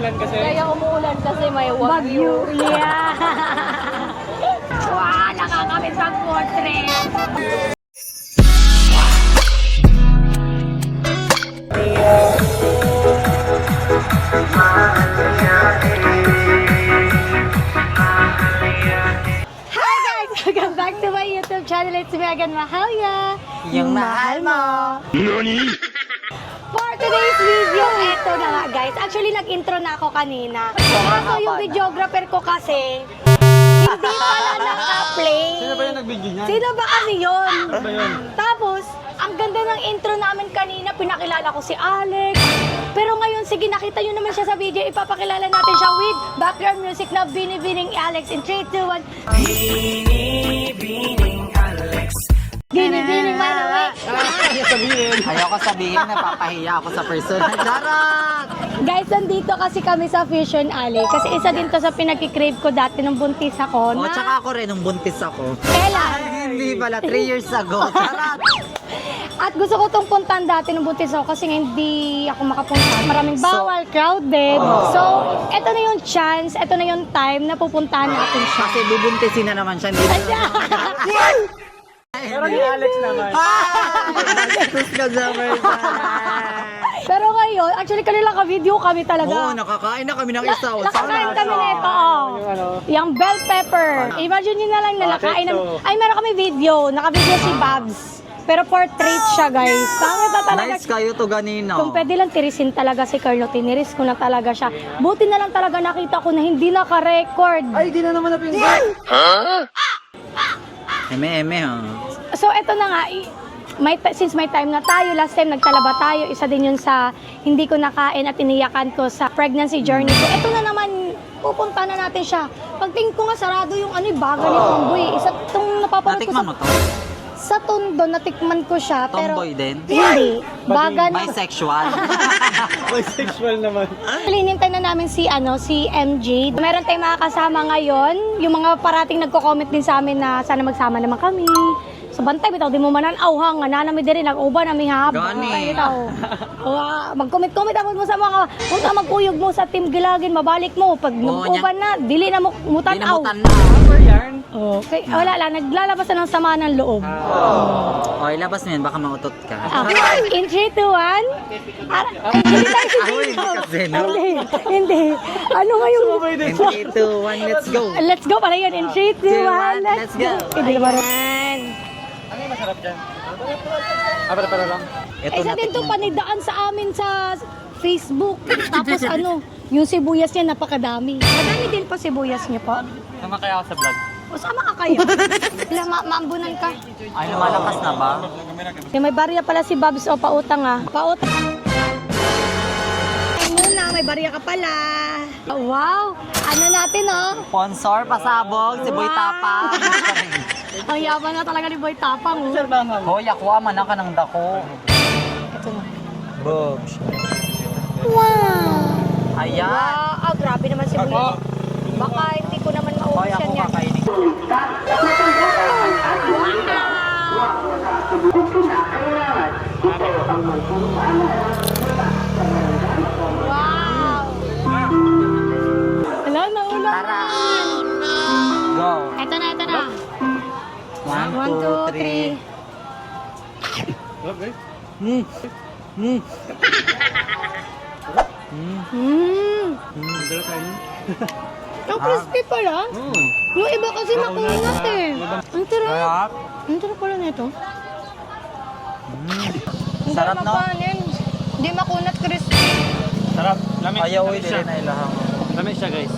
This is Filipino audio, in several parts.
Kaya umuulan kasi may wagyu. Yeah. Wow, nakakamiss ang portrait. Hi guys! Welcome back to my YouTube channel. It's Megan Mahalya. Yung mahal mo. For today's video, eto na nga guys. Actually, nag-intro na ako kanina. Kaso yung videographer ko kasi, hindi pala naka-play. Sino ba yung nag-video niya? Sino ba kasi yun? Ano ba yun? Tapos, ang ganda ng intro namin kanina, pinakilala ko si Alex. Pero ngayon, sige, nakita nyo naman siya sa video, ipapakilala natin siya with background music na Binibining Alex in 3, 2, 1. Binibining Alex. Binibining Alex. Ayoko sabihin, napapahiya ako sa personal. Charot! Guys, nandito kasi kami sa Fusion Alley. Kasi isa din to sa pinag-crave ko dati nung buntis ako. O, tsaka ako rin, nung buntis ako. Kailan? Hindi pala, 3 years ago. Charot! At gusto ko tong puntahan dati nung buntis ako kasi nga hindi ako makapunta. Maraming bawal, crowded. So, eto na yung chance, eto na yung time na pupuntahan natin siya. Kasi bubuntisin na naman siya. Hindi na Pero ni Alex naman. Sus ka sa Pero ngayon, actually kanila ka-video kami talaga. Oo, nakakain na kami ng isa. Nakakain kami nito, yung bell pepper. Imagine nyo na lang na nakain namin. Ay, meron kami video. Naka-video si Babs. Pero portrait siya, guys. Pangit na talaga. Nice kayo to ganina. Kung pwede lang tirisin talaga si Carlo, tiniris ko na talaga siya. Buti na lang talaga nakita ko na hindi naka-record. Ay, di na naman napindot. Eme, ha? So, eto na nga. Since may time na tayo, last time nagtalaba tayo, isa din yun sa hindi ko nakain at iniyakan ko sa pregnancy journey ko. Eto na naman, pupunta na natin siya. Pagtingin ko nga, sarado yung baga ni Tomboy. Isa itong napapanood ko Natikman mo to? sa Tondo, natikman ko siya. Pero, Tomboy din? hindi. Baga na. Bisexual. Bisexual naman. Hinintay na namin si MJ. Meron tayong mga kasama ngayon. Yung mga parating nagko-comment din sa amin na sana magsama naman kami. So bantay bitaw di mo manan awhang nga nami diri nag-uba nami haba. Gani. Mag-comment mo sa mga unta magkuyog mo sa team Gilagin mabalik mo pag nag-uban na dili na mo mutan-aw. Okay, wala lang naglalabas na ng sama ng loob. Okay, labas mo yan, baka mautot ka. In 3, 2, 1. Hindi tayo si Ay, Jacob. kasi, no? Hindi. Ano nga yung... In 3, 2, 1, let's go! Let's go pala yun. In 3, 2, 1, let's go! Hindi naman. Ayan. Ano yung masarap dyan? Para lang. Ito Isa din to panidaan sa amin sa Facebook. Tapos yung sibuyas niya napakadami. Madami din pa sibuyas niya po. Sama kaya ako sa vlog. O sama ka kayo. Maambunan ka. Ay, lumalakas na ba? May barya pala si Babs o pautang Pautang. Ay muna, may barya ka pala. Wow! Ano natin Sponsor, pasabog, si Boy Wow. Tapang. Ang yaman na talaga ni Boy Tapang. Hoy, ako manan ka ng dako. Ito na. Boobs. Wow! Ayan. Wow! Grabe naman si Boy. Baka hindi ko naman Hoy, maubos ako yan yan. kakainin. Wow! Wala, nauna. Tara. Go. Ito na. 1, 1, 2, 3. 2, 3. Ang crispy pala. Yung iba kasi makunat eh. Ang sarap. Sarap. Ang sarap pala nito. Sarap, no? Hindi makunat, crispy. Sarap. Lamig. Ayaw, Lamig hindi siya. rin na ilahang. Lamig siya, guys.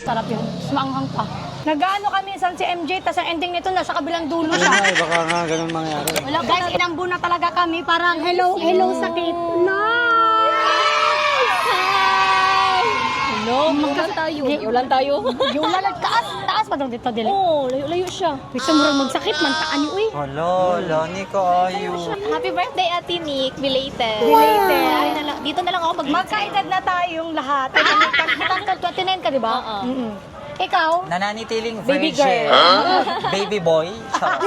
Sarap yun. Mas maanghang pa. Nag-ano kami sa si MJ, tas ang ending nito nasa kabilang dulo siya. Ay, baka nga ganun mangyari. Wala, guys, inambo na talaga kami. Parang hello sakit. No! Hello, ulan tayo. Ulan tayo. Yung ulan, taas pa daw dito, dili. Oo, layo siya. Gusto mo rin magsakit, mantaan niyo eh. Hello, Lani ko ayo. Happy birthday, Ate Nick. Belated. Belated. Ay, dito na lang ako Magkaedad na tayong lahat. 29 ka, di ba? Oo. Ikaw? Nananitiling Baby virgin. girl. Baby boy. Charot.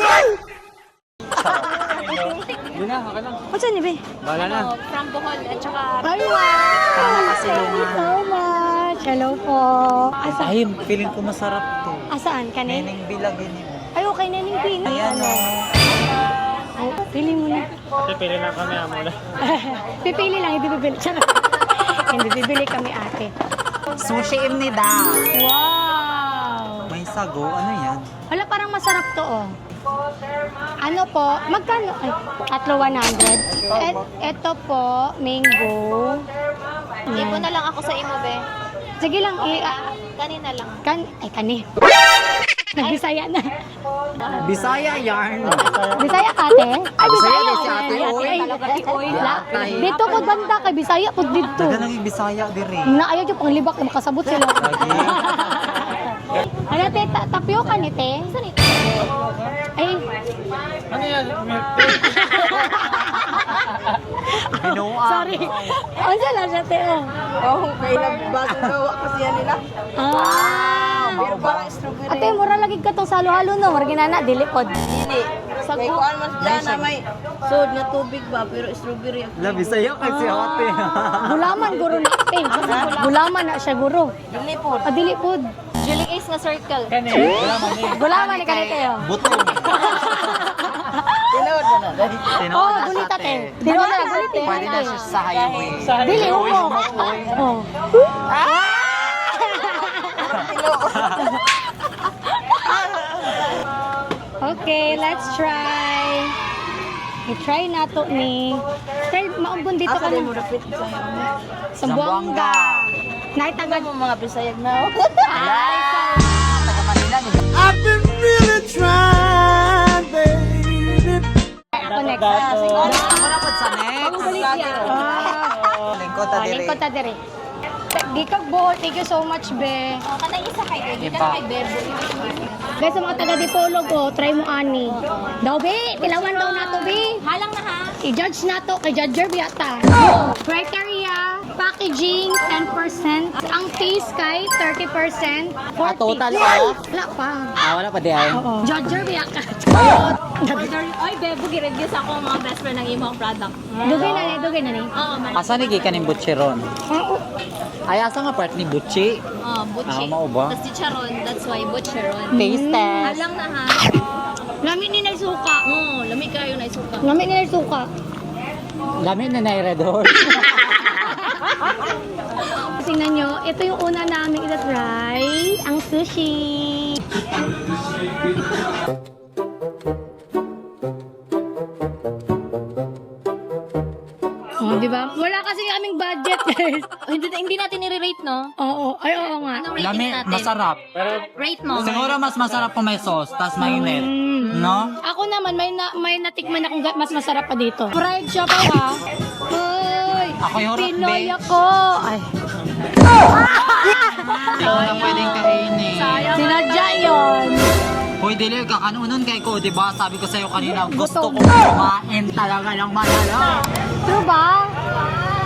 Yun na, okay lang. What's ni be? Bahala na. Ano, from Bohol at saka... Ay, wow! Thank you so much. Hello po. Ay, feeling ko masarap to. Asaan? Kanin? Neneng bilagin mo. Ay, okay na ning pin. Ayan o. Ay, pili mo na. Ate, pili lang kami muna. Pipili lang, hindi bibili. Charot. Hindi bibili kami ate. Sushi imnida. Wow! May sago. Ano yan? Wala, parang masarap to oh. Ano po? Magkano? Ay, tatlo 100. Ito po, mango. Ipo na lang ako sa imo, be. Sige lang, Kanina lang. kani. Nagbisaya na. Bisaya yarn. Bisaya ka, ate? Ay, Bisaya Bisaya. din si ate, oy. Yatay. Dito po banda kay Bisaya po dito. Taga nang Bisaya dire. Na ayaw yung panglibak na makasabot sila. Lagi. Ano te, tapioca ni te? Ay, Ano yan? Binuang. sorry. Ano lang siya te, oh. Oh, kay nagbasa gawa kasi yan nila. Pero parang strawberry. Ate, mura lagi ka tong salo-halo no. Mura ginana, dilipod. Dili. Kay kuan mas dyan na may sod nga tubig ba, pero strawberry. La Bisaya kasi ate. Gulaman, guro na ate. Gulaman na siya, guro. Dili po. Dilipod. Julie Ace nga circle. Kani, wala man eh. Gulaman ni kanite, oh. Butong. Tinawad na na. Tinood Oh, na siya, gulita te. te. Tinood na, gulit eh. Pwede na siya sa highway. Dili, umo. Oh. Okay, let's try. I-try na to ni. Try, maumbon dito ka Asa din mo na. rapit sa Sambuanga. Naitagad mo mga bisayag na. Ay, Taga Manila. ako next. Wala pa sa next. Lingkod ta dire. Lingkod ta dire. Di kag buhol. Thank you so much, be. O, kanang isa kay Bebe. Iba. Kanang kay Bebe. Guys, sa mga taga-dipolog, oh, try mo ani. Daw, be. Tilawan daw na to, be. Halang na ha. I-judge na to kay Judge Jerby ata. Criteria, packaging, 10%. Ang taste kay 30%. 40. Total off? Wala pa. Wala pa di ay. Oo. Judge Jerby ata. Oy, Bebe, gi-reviews ako ang mga best friend ng imong product. Dugay na ni. Oo, man. Asa ni gikan ni Butcheron? Oo. Ay asa nga part ni Butchi? Butchi. mao ba? Tapos chicharon, that's why butcheron. Taste test. Halang na ha. Lami ni na suka. Oo, lamig kayo na isuka. Lami ni na suka. Lami na na red horse. Tingnan nyo, ito yung una namin ita-try. Ang sushi. Oh, di ba? Wala kasi kaming budget, guys. Hindi natin i-rate, no? Oo, ay oo nga. Anong rating Lami, natin? masarap. Rate mo. Siguro mas masarap kung may sauce, tas mainit. Mm. No? Ako naman, may natikman akong mas masarap pa dito. Fried siya pa ha. Hoy! Ako yung rock, Pinoy babe. ako! Ay, Ikaw na pwedeng kainin. sinadya yun. Hoy, dili, kakanunon kay ko, di ba? Sabi ko sa'yo kanina, gusto ko kumain talaga ng malala. True ba?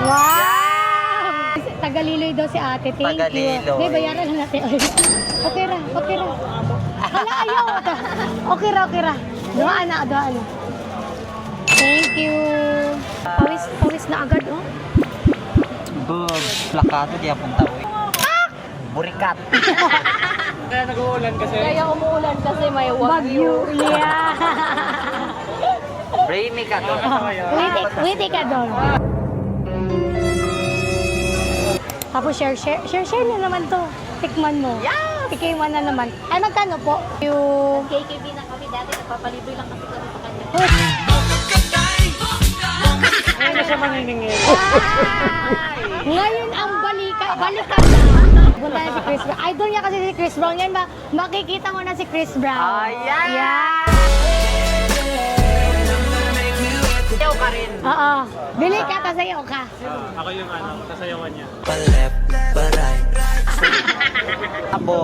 Wow! Tagaliloy daw si ate. Thank you. Tagaliloy. May bayaran lang natin. Ay, okay ra, okay ra. Wala, ayaw. Okay ra, okay ra. Doon na. Thank you. Pawis na agad, oh. Bug, plakato di apong tao. Burikat. Kaya nag-uulan kasi. Kaya umuulan kasi may Bagyo. Yeah. Brainy ka to. Wait ka doon. Tapos share na naman to. Tikman mo. Yeah. Tikiman na naman. Ay, magkano po? Yung... KKB na kami dati, nagpapalibre lang kasi kami sa kanya. Ngayon na siya maniningil. Ngayon ang balikan na. Punta na si Chris Brown. Idol niya kasi si Chris Brown. Yan ba? Makikita mo na si Chris Brown. Yeah. Ikaw ka rin. Oo. Bili ka, tasayaw ka. Ako yung sasayawan niya. Abo.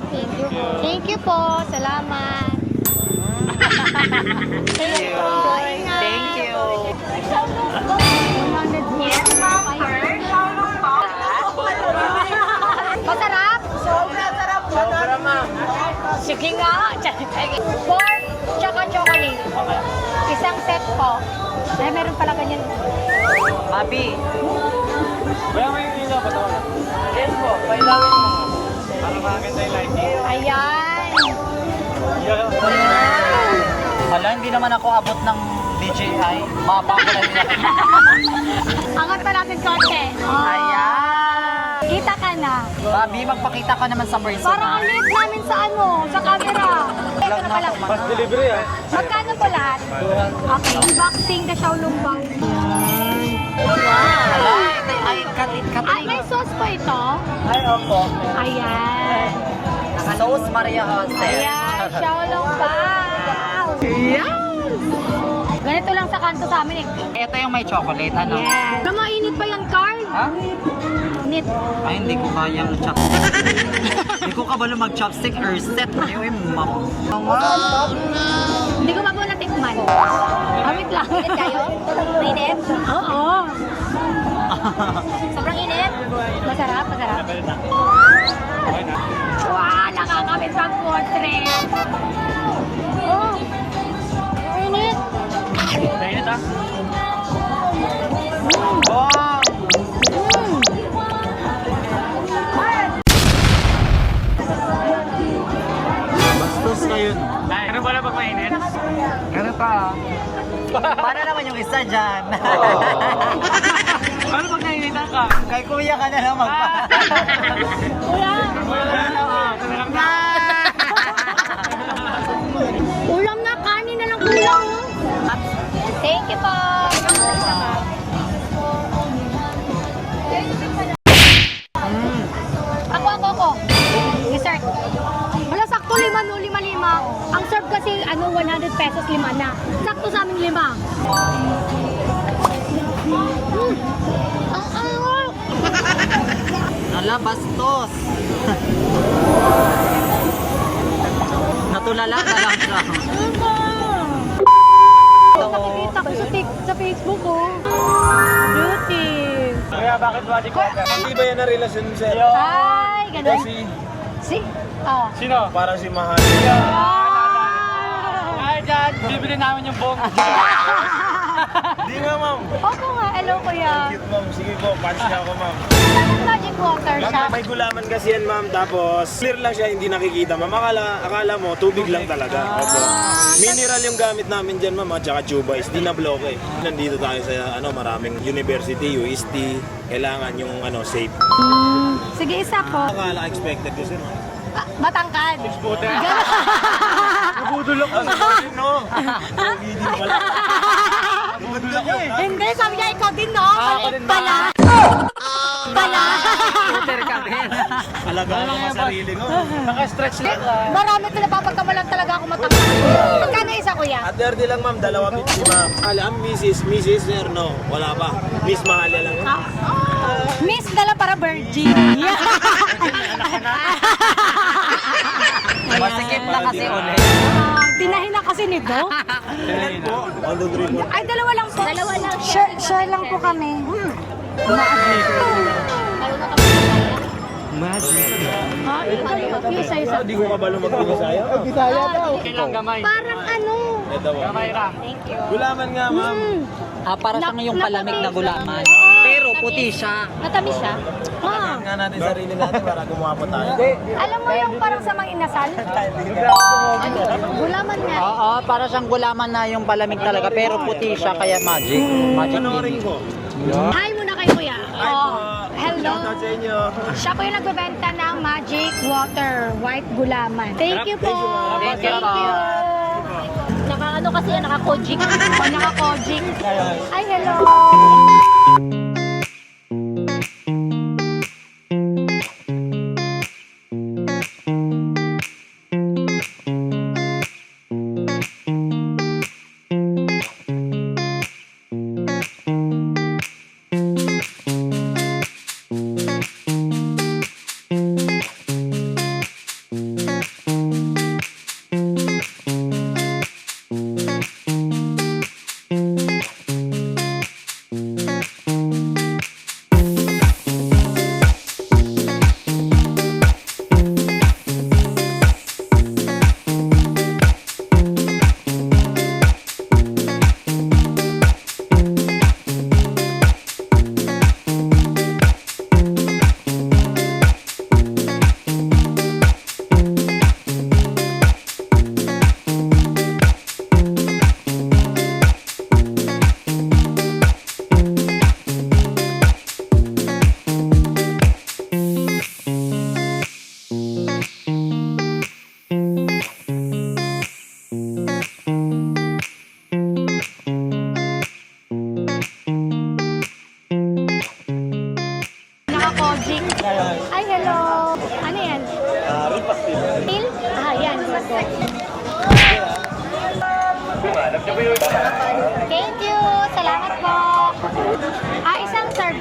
Thank you. Thank you po. Salamat. Thank you po. Ingat. Thank you. 100 yen. Masarap? Sobra ma'am. Sige nga. Pork tsaka chocolate. Isang Ay, meron pala ganyan. Papi, Kaya may ilaw pa to. Yes po, pailawin mo. Para makakita yung lighting. Ayan. hala, hindi naman ako abot ng DJI. Baba ko lang nila. Angat pa natin konti. Ayan. Kita ka na. Papi, magpakita ka naman sa person. Parang ang liit namin sa ano, sa camera. Ito na pala. Fast delivery ah. Magkano po lahat? Okay. Unboxing ka siya lumbang. Hala, ay, katit. Ay, may sauce po ito. Ay, opo. Ayan. Sauce Maria Jose. Ayan, Xiaolong Bao. Ayan. Ganito lang sa kanto sa amin eh. Ito yung may chocolate, ano? Yes. Alam mo, init pa yan, Carl? Ha? Init. Ay, hindi ko kayang chopstick. Hindi ko kabalo mag-chopstick or set. Ay, ma'am. Hindi ko pa po natikman. Amit lang. Init kayo? Mainit? Oo. Sobrang init? Masarap, masarap. Wow, nakakamit pang portrait. Oh, init. Mainit ah. Wow! Bastos kayo. Ay, ano pala pag mainit? Ano pa? Paano naman yung isa dyan? Ano pag nainitan ka? Kay kuya ka na lang magpa. Ulam na, kanin na lang kulang. Thank you po. Ako. Dessert. Wala, sakto 5 no, 5. Ang serve kasi, 100 pesos 5 na. Sakto sa aming 5. Ang angal. Ala, bastos. Natulala ka lang siya. Nakikita ko sa Facebook, oh. Beauty. Kaya bakit body ko? Hindi ba yan na relasyon sir? Ay, ganun. Si? Oh. Sino? Para si Mahal. Ay, dyan, bibili namin yung bong. Di nga ma'am. Opo nga, hello kuya. Cute ma'am. Sige po, punch niya ako ma'am. Magic water siya. Ma'am, may gulaman kasi yan ma'am. Tapos clear lang siya, hindi nakikita ma'am. Akala mo, tubig lang talaga. Opo. Mineral yung gamit namin dyan ma'am. At saka tubais. Di na bloke eh. Nandito tayo sa maraming university, UST. Kailangan yung safe. Sige, isa po. Akala expected ko sir. Matangkad. Scooter. Nabudol ako. No. Hindi pala. Nabudol ako eh. Hindi, sabi niya ikaw din, no? Maliit pala. Scooter ka din. Alagaan ko sa sarili ko. Naka-stretch lang. Marami pinapapagkamalan talaga ako matangkad. Magkano isa, kuya? At 30 lang ma'am, 250 ma'am. Alam, Mrs. Sir, no. Wala pa. Miss Mahal lang. Miss, dala para virgin. Masikip na kasi ulit. Tinahin na kasi nito. Ilan po? 1, 2, 3, 4. Ay, dalawa lang po. Dalawa lang. Share lang po kami. Isa-isa. Hindi ko kabalo mag-Bisaya. Kailang gamay. Parang ano? Ito po. Gamay ra. Gulaman nga ma'am. Para siyang yung palamig na gulaman. Pero puti siya. Natamis siya? Ah. Nga natin sarili natin para gumawa po tayo. Alam mo yung parang sa mga inasal? Gulaman nga. Oo, para siyang gulaman na yung palamig talaga. Pero puti siya kaya magic. Magic Panoorin ko. Hi muna kay kuya. Hello. Shoutout sa inyo. Siya po yung nagbebenta ng magic water, white gulaman. Thank you po. Thank you po. Naka kasi yan, naka-kojik. O naka-kojik. Ay, hello.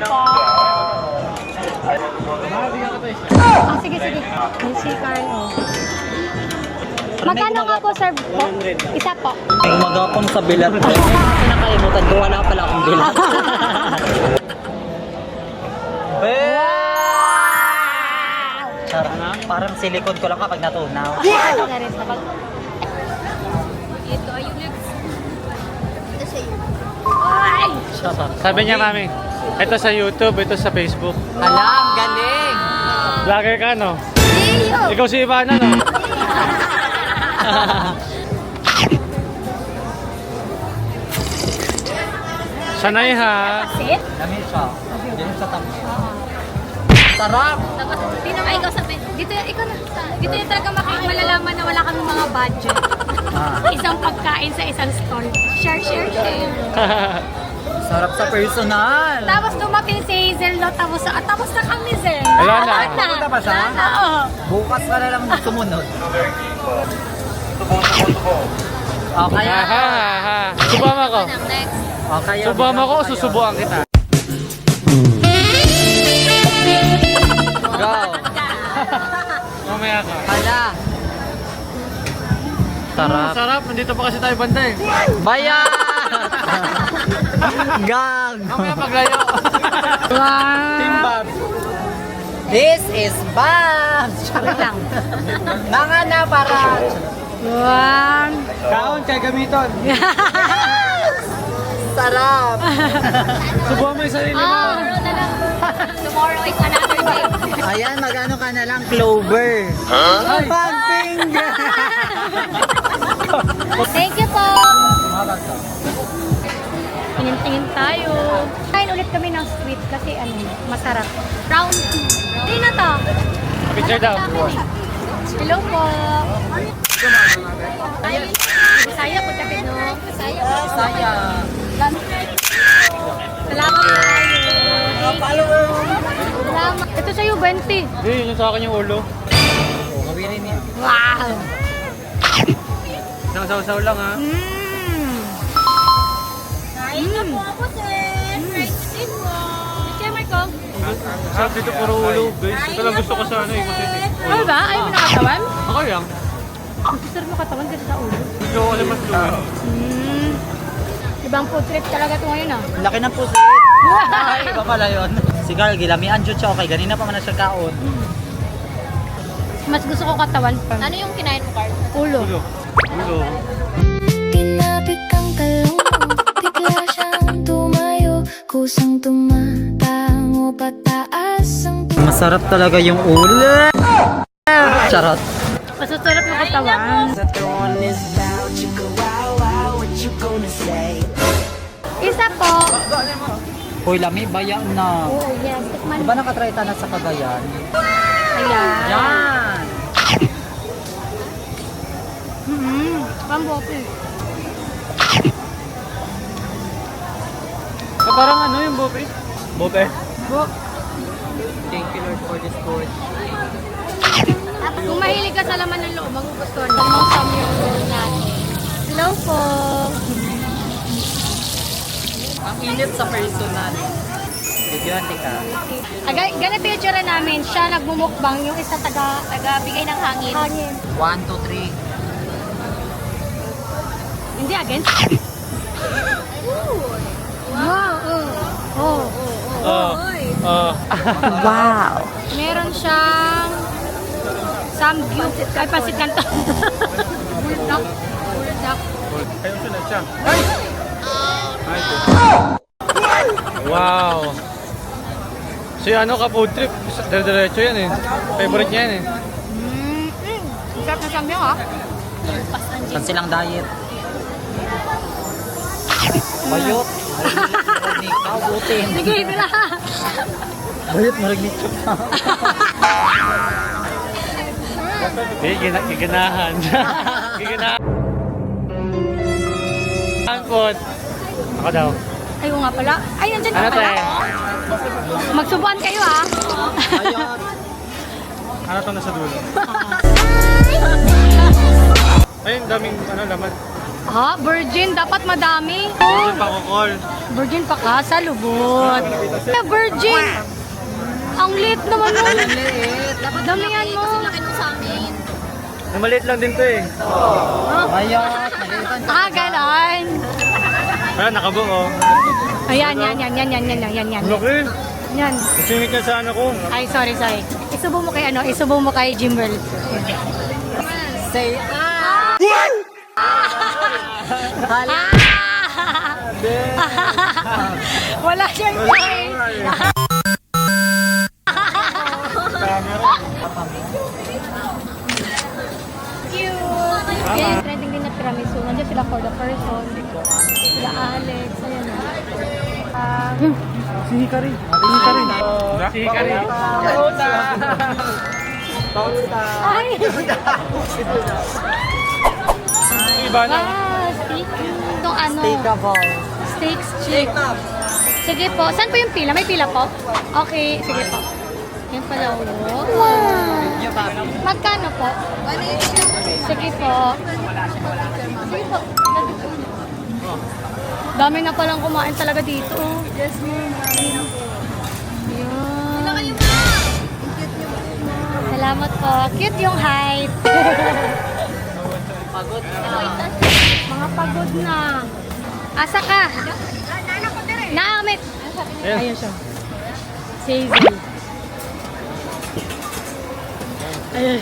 po. Ah, sige, sige. May si Carl, oh. Magkano nga po, sir? Po? Isa po. Ay, magapon sa bilat. Nakalimutan ko, wala pala akong bilat. Sarap. Parang silikon ko lang kapag natunaw. Ano na rin sa bag? Ito ay yung lips. Ito sa iyo. Ay! Sarap. Sabi niya kami, ito sa YouTube, ito sa Facebook. Alam, galing! Vlogger ka, no? Leo! Ikaw si Ivana, no? Sanay ha. Sit? Dami siya. Diyan sa tabi. Sarap! Tapos, sino ka ikaw sa dito, ikaw na. Dito yung talaga malalaman na wala kami mga budget. Isang pagkain sa isang stall. Share, share, share. Sarap sa personal! Tapos dumating si Hazel, no? Tapos na kami, sir. Wala na. Pupunta pa siya? Oo. Bukas ka na lang sumunod. Okay. Subama ko. Next. Okay. Subama ko o susubuan kita? Go! Mamaya ka. Hala! Sarap. Sarap, nandito pa kasi tayo banda eh. Bayan! Gang! Mamaya paglayo. Team Bob. This is Bob! Wait lang. Mga na para. One. Kaon kay gamiton. Sarap! Subuhan mo yung sarili mo. Tomorrow na lang. Tomorrow is another day. Ayan, magano ka na lang, Clover. Huh? Pag-finger! Thank you po. Tingin-tingin tayo. Kain ulit kami ng sweet kasi ano, masarap. Round 2. Hindi na to. Picture daw. Hello po. Bisaya po tapos no. Bisaya. Saya. Salamat tayo. Thank you. Salamat. Ito sa'yo, 20. Hindi, yun yung sa akin yung ulo. Kawirin niya. Wow. Nang saw-saw lang ha. Kain na po ako, sir. Fried chicken po. Share ko. Sarap dito puro ulo, guys. Ito lang gusto ko sa ano eh. Kasi Ano ba? Ayaw mo nakatawan? okay lang. Gusto sarap mo katawan kasi sa ulo. Gusto ko kasi mas fluid. Ibang food trip talaga ito ngayon ah. Laki ng pusit. Ay, iba pala yun. Si Carl, gilamian dyan siya. Okay, ganina pa man na siya kaon. Mas gusto ko katawan. Ano yung kinain mo, Carl? Ulo. Ulo. Ulo. Kinapit ang talong mo, bigla siyang tumayo, kusang tumatango pataas ang Masarap talaga yung ulo. Charot. Masasarap na katawan. Isa po. Hoy, lami, bayan na. Oh, yes. Tikman. Diba nakatry ta na sa Cagayan? Ayan. Yan! Pambote. Parang ano yung bope? Bope? Thank you Lord for this food. Kung mahilig ka sa laman ng loob, magugustuhan mo. Mong yung roll natin. Hello po. Ang init sa personal. Bigyan ka. Ganito yung tsura namin. Siya nagmumukbang, yung isa taga-bigay ng hangin. Hangin. 1, 2, 3. Hindi, against. Wow. Oh. Wow. Meron siyang samgyup. Ay, pasit kanto. Buldak. Ayun siya na siya. Ay! Wow! Si ano ka food trip? Diretso yan eh. Favorite niya yan eh. Sarap na samgyup ha. Saan silang diet? Bayot. Marinig ka, butin. Sige, bila. Bayot, marinig ka. Giganahan. Giganahan. Angkot. Ako daw. Ayaw nga pala. Ay, nandiyan ka Ano pala. tayo? Magsubuan kayo ha. Bayot. Ano to nasa dulo? Ayun, daming ano, laman. Ah, virgin. Dapat madami. Hindi pa kukol. Virgin pa ka sa lubot. Virgin. Ang liit naman nun. Damihan mo. Laki mo sa amin. Maliit lang din to eh. Bayot. Ah, ganon. Ah, nakabuo. Ayan, yan. Laki. Yan. Singit na sa ano ko. Ay, sorry. Isubo mo kay Jimwell. Say, Wala siyang time. Cute. Okay, trending din na tiramisu. Nandiyan sila for the person. Sila Alex. Ayan na. Si Hikari. Ay! Iba na. Wow, steak. Itong ano? Takeable. Steaks chick. Sige po. Saan po yung pila? May pila po? Okay, sige po. Yan pala. Wow. Magkano po? Sige po. Sige po. Dami na palang kumain talaga dito. Yes, ma'am. Yan. Salamat po. Cute yung height. Pagod na. Mga pagod na. Asa ka? Naamit. Ayun siya. Hazel. Ayun.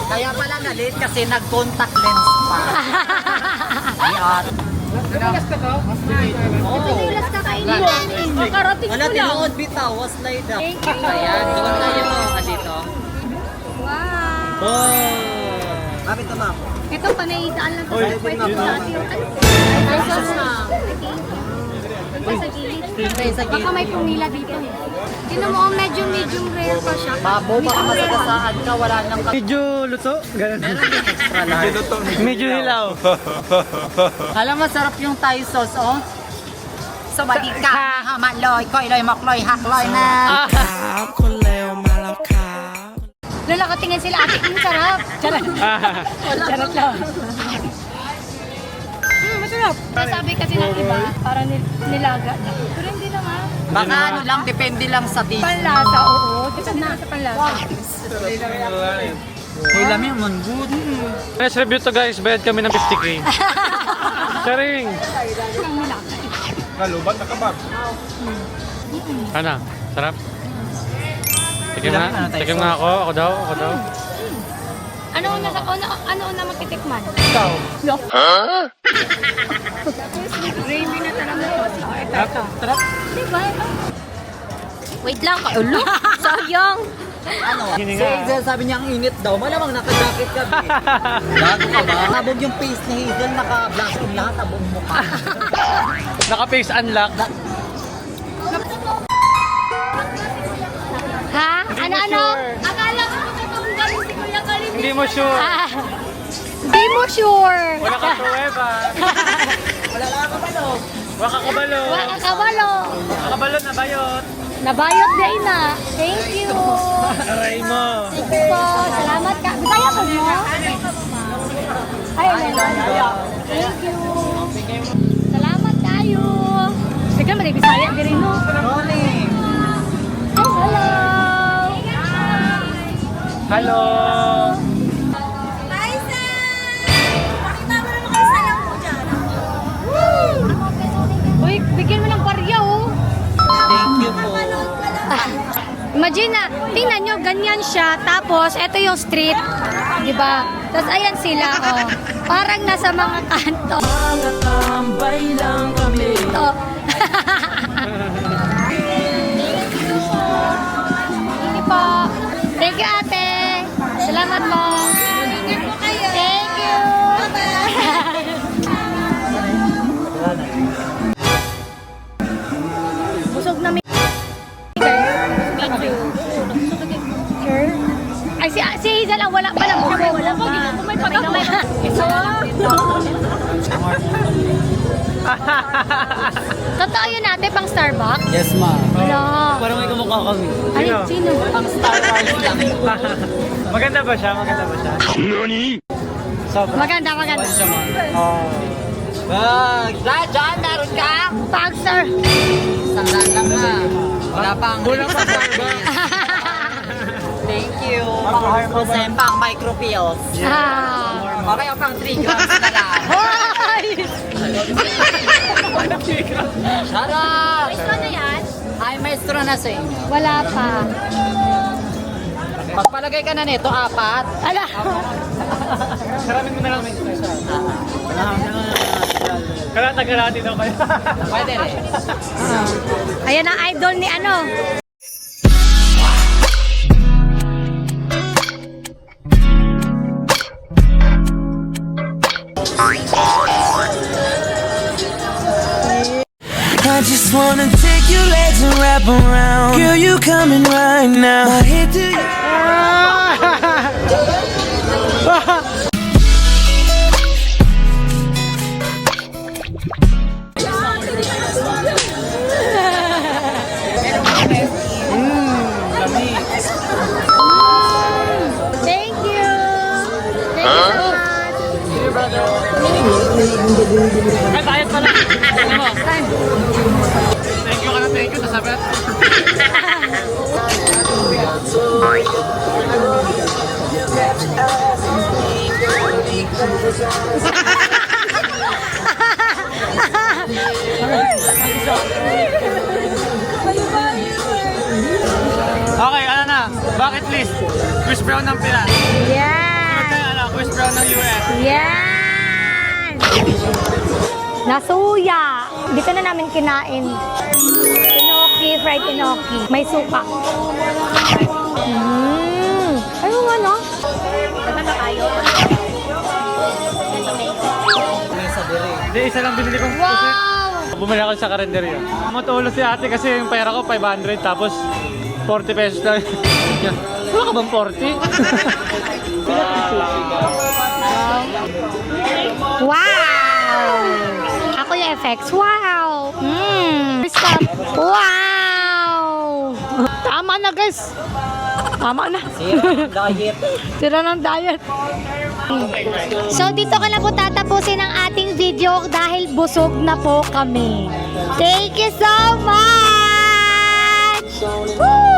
Kaya pala na-late kasi nag-contact lens pa. Ayan. Pinilas ka kainin namin. Makarating Wala, ko lang. tinood bitaw. Was like that. Thank you. Ayan, doon tayo ka dito. Wow. Oh. Kapit na ma'am. Ito panaitaan lang Oy, sa pwede yun ko na. natin. Ay, sauce na. Sa gilid. Baka may pumila dito. Tinan mo, medyo medium rare pa siya. Babo, baka masagasaan ka. Wala nang Medyo luto. Ganun. extra large. Medyo hilaw. Alam, masarap yung Thai sauce, oh. Sumadi ka, hamaloy, koyloy, makloy, hakloy na. Lola, katingin sila ate, ang sarap. Charot. Charot lang. Masarap. Sabi kasi ng iba, parang nilaga na. Pero hindi naman. Baka ano lang, depende lang sa tea. Panlasa, oo. Depende na sa panlasa. Uy, lami naman, good. Let's review to guys. Bayad kami ng 50k. Sharing. Kalubat na kabab. Ano? Sarap? Tikim na? Tikim nga ako. Ako daw. Ano una magtitikman? Ikaw. Gravy na talaga ito. Sarap. Diba? Wait lang, kaulo. Sayang. Ano? Si Hininga. Hazel sabi niya ang init daw. Malamang naka-jacket ka. Gago ka ba? Nabog yung face ni Hazel, naka-black on lahat, nabog mukha. Naka-face unlock. Ha? Ano? Akala ko totoong galing si Kuya Kalim. Hindi mo sure. Ah, Hindi mo sure. Wala ka pruweba. Wala lang ka ba, no? Wala ka kabalo. Wala kabalo. Kabalo na bayot. Nabayot day na. Thank you. Aray mo. Thank you po. Salamat ka. Bisaya ko mo? Ay, thank you. Salamat kayo. Sige, mali Bisaya. Diri no. Morning. Hello. Hello. Uy, bigyan mo ng barya oh. Thank you po. Imagine na, tingnan nyo, ganyan siya. Tapos, ito yung street. Diba? Tapos, ayan sila, oh. Parang nasa mga kanto. Mga tambay lang kami. Ito. Thank you po. Thank you, ate. Salamat po. Thank you. Busog na Sure? Ay, si Hazel ang wala pa lang. Wala pa. May pagkamay. Isa na lang din to. Totoo yun natin pang Starbucks? Yes, ma'am. Wala. Parang may kumukha kami. Ay, sino? Ang Star Wars lang. Maganda ba siya? Maganda ba siya? Sobra. Maganda, maganda. Oh. Wag! John, meron ka? Pagster. Sandaan lang ha. Wala pang Kulang pa Starbucks. Thank you. Pang micropills. Ah. Okay, pang 3 grams na lang. Hoy! Shut up! Gusto na yan? Ay, maestro na sa inyo. Wala pa. Pagpalagay ka na nito, 4. Ala. Saramin mo na lang may special. Kalata-kalati daw kayo. Pwede rin. Ayan ang idol ni ano. I just wanna take your legs and wrap around. Girl, you coming right now. My head to your Thank you. Thank you so much. Ay, bayad pala. Ano mo? Thank you ka na, thank you. Nasabi at okay, ano na? Bucket list. Chris Brown ng Pinas. Yan. Ano, Chris Brown ng US. Yan. Nasuya. Dito na namin kinain. Inoki, fried inoki. May suka. Ay, mo ano? Hindi, isa lang binili kong pusit. Bumili ako sa karinderya. Matulo si ate kasi yung pera ko 500 tapos 40 pesos lang. Wala ka bang 40? Wow! Ako yung effects. Wow! Stop. Wow! Tama na, guys. Tama na. Sira ng diet. So dito ko na po tatapusin ang ating video dahil busog na po kami. Thank you so much! Woo!